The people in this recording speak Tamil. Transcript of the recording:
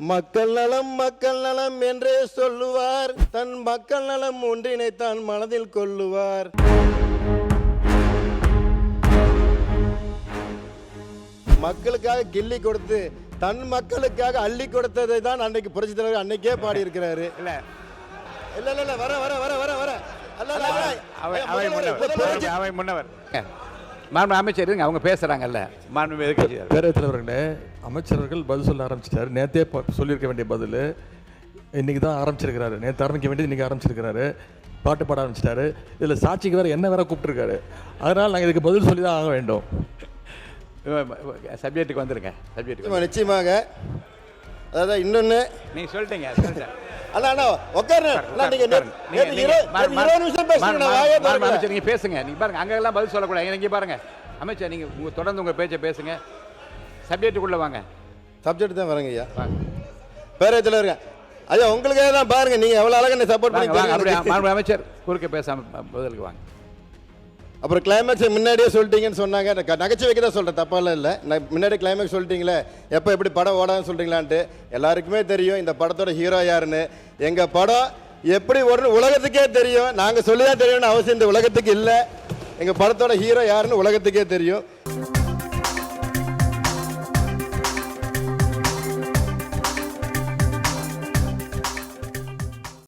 மக்கள் நலம் என்றே சொல்லுவார், தன் மக்கள் நலம் ஒன்றினை தான் மனதில் கொள்ளுவார். மக்களுக்காக கிள்ளி கொடுத்து தன் மக்களுக்காக அள்ளி கொடுத்ததை தான் அன்னைக்கு புரட்சி தலைவர் அன்னைக்கே பாடி இருக்கிறாரு. இல்ல இல்ல இல்ல வர வர வர வர வர அவை முன்னவர் மாண்பு அமைச்சர் அவங்க பேசுறாங்கல்ல. மாண்பு பேரவைத் தலைவர்களே, அமைச்சர்கள் பதில் சொல்ல ஆரம்பிச்சிட்டாரு. நேற்றே சொல்லியிருக்க வேண்டிய பதில் இன்னைக்கு தான் ஆரம்பிச்சிருக்கிறாரு. நேற்று ஆரம்பிக்க வேண்டியது இன்னைக்கு ஆரம்பிச்சிருக்கிறாரு. பாட்டு பாட ஆரம்பிச்சிட்டாரு. இதில் சாட்சிக்கு வேற என்ன வேற கூப்பிட்டுருக்காரு. அதனால் நாங்கள் இதுக்கு பதில் சொல்லி தான் ஆக வேண்டும். சப்ஜெக்ட்டுக்கு வந்துருங்க. சப்ஜெக்ட் நிச்சயமாக. அதாவது இன்னொன்று நீங்க சொல்லிட்டீங்க. நீங்க பேசுங்க. நீங்க பாருங்க, அங்கெல்லாம் பதில் சொல்லக்கூடாது. நீங்க பாருங்க அமைச்சர், நீங்க தொடர்ந்து உங்க பேச்சை பேசுங்க. சப்ஜெக்டுக்குள்ள வாங்க. சப்ஜெக்ட் தான் வரங்க ஐயா. பேரவைத் தலைவர் ஐயா, உங்களுக்காக தான் பாருங்க, நீங்க எவ்வளவு அழகா சப்போர்ட் பண்ணி அமைச்சர் குறுக்க பேசாம பதிலுக்கு வாங்க. அப்புறம் கிளைமேக்ஸ் முன்னாடியே சொல்லிட்டீங்கன்னு சொன்னாங்க. நகைச்சுவைக்கு தான் சொல்கிறேன், தப்பாலாம் இல்லை. நான் முன்னாடி கிளைமேக்ஸ் சொல்லிட்டீங்களே, எப்போ எப்படி படம் ஓடாதுன்னு சொல்கிறீங்களான்ட்டு. எல்லாருக்குமே தெரியும் இந்த படத்தோட ஹீரோ யாருன்னு. எங்கள் படம் எப்படி ஓடணும் உலகத்துக்கே தெரியும். நாங்கள் சொல்லி தான் தெரியும்னு அவசியம் இந்த உலகத்துக்கு இல்லை. எங்கள் படத்தோட ஹீரோ யாருன்னு உலகத்துக்கே தெரியும்.